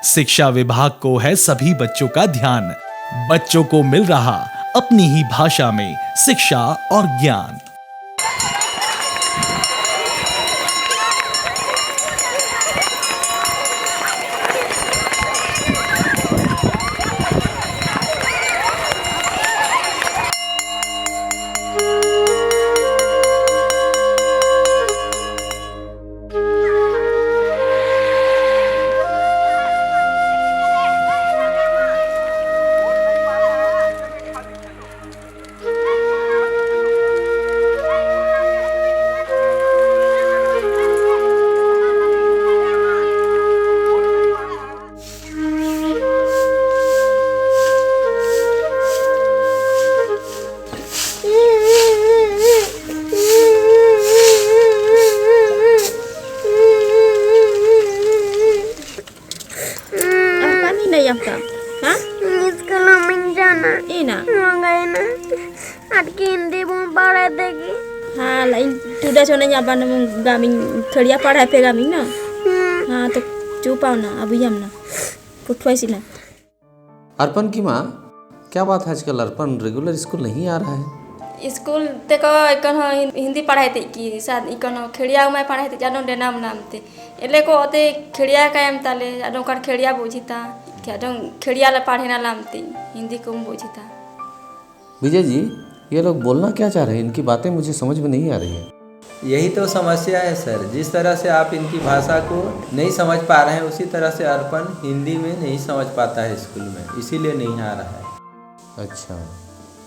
शिक्षा विभाग को है सभी बच्चों का ध्यान। बच्चों को मिल रहा अपनी ही भाषा में शिक्षा और ज्ञान। हाँ लाइन टूडा चोने जापान गामिंग खड़िया पढ़ा पे गामिंग ना हाँ तो चुपाओ ना अभी हम ना कुछ ना। अर्पण की माँ, क्या बात है आजकल अर्पण रेगुलर स्कूल नहीं आ रहा है? स्कूल ते को इकन हिंदी पढ़ाई थे कि साथ इकन खड़िया में पढ़ाई थे जानो डे नाम थे एले को ओते खड़िया का एम ताले जानो कर खड़िया बुझीता क्या जानो खड़िया ला पढ़े ना लामते हिंदी को बुझीता। विजय जी, ये लोग बोलना क्या चाह रहे हैं? इनकी बातें मुझे समझ में नहीं आ रही है। यही तो समस्या है सर, जिस तरह से आप इनकी भाषा को नहीं समझ पा रहे हैं उसी तरह से अर्पण हिंदी में नहीं समझ पाता है स्कूल में, इसीलिए नहीं आ रहा है। अच्छा,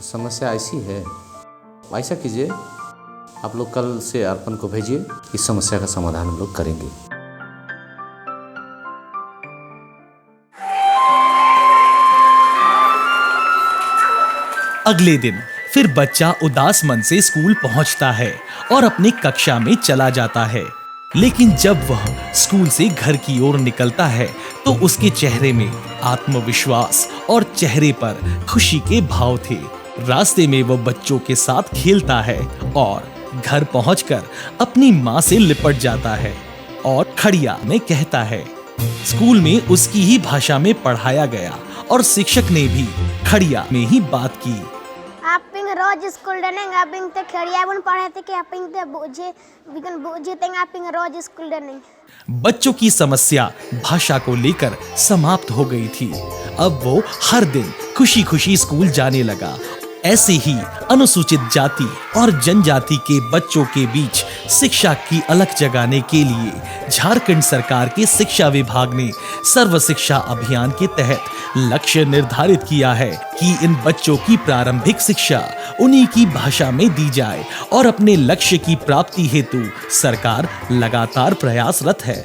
समस्या ऐसी है। ऐसा कीजिए, आप लोग कल से अर्पण को भेजिए, इस समस्या का समाधान हम लोग करेंगे। अगले दिन फिर बच्चा उदास मन से स्कूल पहुंचता है और अपनी कक्षा में चला जाता है। लेकिन जब वह स्कूल से घर की ओर निकलता है तो उसके चेहरे में आत्मविश्वास और चेहरे पर खुशी के भाव थे। रास्ते में वह बच्चों के साथ खेलता है और घर पहुंचकर अपनी माँ से लिपट जाता है और खड़िया में कहता है। स्कूल में उसकी ही भाषा में पढ़ाया गया और शिक्षक ने भी खड़िया में ही बात की। रोज स्कूल डनेंग आपिंग ते खड़िया बन पढ़े थे कि आपिंग ते बुझे बिकन बुझे तेंग आपिंग रोज स्कूल डनेंग। बच्चों की समस्या भाषा को लेकर समाप्त हो गई थी। अब वो हर दिन खुशी खुशी स्कूल जाने लगा। ऐसे ही अनुसूचित जाति और जनजाति के बच्चों के बीच शिक्षा की अलख जगाने के लिए झारखंड सरकार के शिक्षा विभाग ने सर्व शिक्षा अभियान के तहत लक्ष्य निर्धारित किया है कि इन बच्चों की प्रारंभिक शिक्षा उन्हीं की भाषा में दी जाए और अपने लक्ष्य की प्राप्ति हेतु सरकार लगातार प्रयासरत है।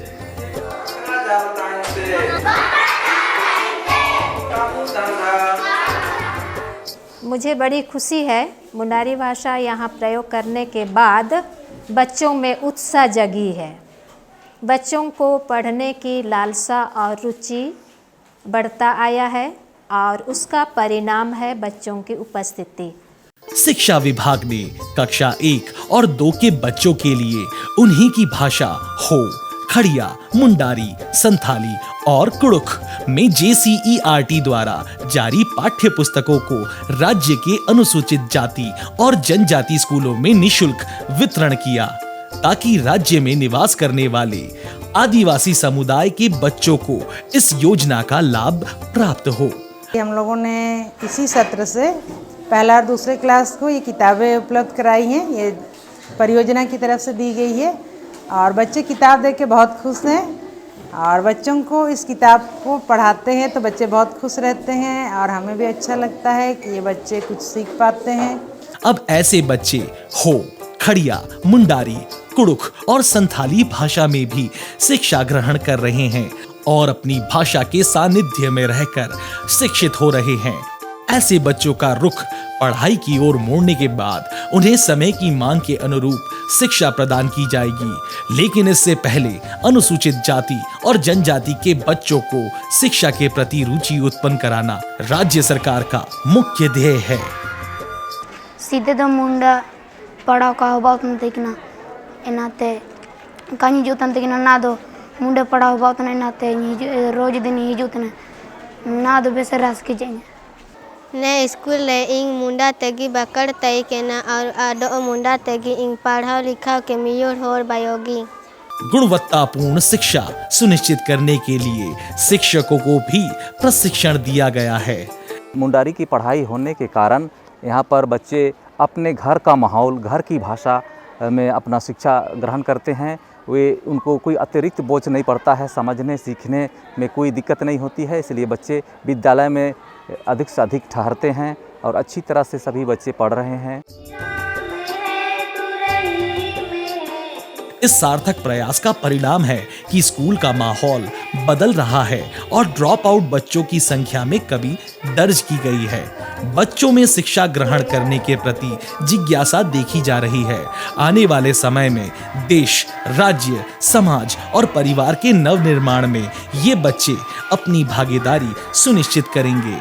मुझे बड़ी खुशी है, मुंडारी भाषा यहाँ प्रयोग करने के बाद बच्चों में उत्साह जगी है। बच्चों को पढ़ने की लालसा और रुचि बढ़ता आया है और उसका परिणाम है बच्चों की उपस्थिति। शिक्षा विभाग ने कक्षा 1 और 2 के बच्चों के लिए उन्हीं की भाषा हो, खड़िया, मुंडारी, संथाली और कुड़ुख में JCERT द्वारा जारी पाठ्य पुस्तकों को राज्य के अनुसूचित जाति और जनजाति स्कूलों में निशुल्क वितरण किया ताकि राज्य में निवास करने वाले आदिवासी समुदाय के बच्चों को इस योजना का लाभ प्राप्त हो। हम लोगों ने इसी सत्र से पहला और दूसरे क्लास को ये किताबें उपलब्ध कराई हैं। ये परियोजना की तरफ से दी गई है और बच्चे किताब देख के बहुत खुश हैं और बच्चों को इस किताब को पढ़ाते हैं तो बच्चे बहुत खुश रहते हैं और हमें भी अच्छा लगता है कि ये बच्चे कुछ सीख पाते हैं। अब ऐसे बच्चे हो, खड़िया, मुंडारी, कुड़ुख और संथाली भाषा में भी शिक्षा ग्रहण कर रहे हैं और अपनी भाषा के सानिध्य में रहकर शिक्षित हो रहे हैं। ऐसे बच्चों का रुख पढ़ाई की ओर मोड़ने के बाद उन्हें समय की मांग के अनुरूप शिक्षा प्रदान की जाएगी। लेकिन इससे पहले अनुसूचित जाति और जनजाति के बच्चों को शिक्षा के प्रति रुचि उत्पन्न कराना राज्य सरकार का मुख्य ध्येय है। सीधे तो मुंडा पढ़ा का बात न देखना एनाते कहीं जो तंते ना ना दो मुंडे पढ़ाओ बहुत नहीं नाते रोज दिन हिजुतने ना दो बेसर रास की जाए ने स्कूल ले इंग मुंडा तेगी बकड़ तई के ना और आडो मुंडा तेगी इंग पढ़ाओ लिखाओ के मियोर होर बायोगी। गुणवत्तापूर्ण शिक्षा सुनिश्चित करने के लिए शिक्षकों को भी प्रशिक्षण दिया गया है। मुंडारी की पढ़ाई होने के कारण यहाँ पर बच्चे अपने घर का माहौल, घर की भाषा में अपना शिक्षा ग्रहण करते हैं। वे उनको कोई अतिरिक्त बोझ नहीं पड़ता है, समझने सीखने में कोई दिक्कत नहीं होती है। इसलिए बच्चे विद्यालय में अधिक से अधिक ठहरते हैं और अच्छी तरह से सभी बच्चे पढ़ रहे हैं। इस सार्थक प्रयास का परिणाम है कि स्कूल का माहौल बदल रहा है और ड्रॉप आउट बच्चों की संख्या में कमी दर्ज की गई है। बच्चों में शिक्षा ग्रहण करने के प्रति जिज्ञासा देखी जा रही है। आने वाले समय में देश, राज्य, समाज और परिवार के नव निर्माण में ये बच्चे अपनी भागीदारी सुनिश्चित करेंगे।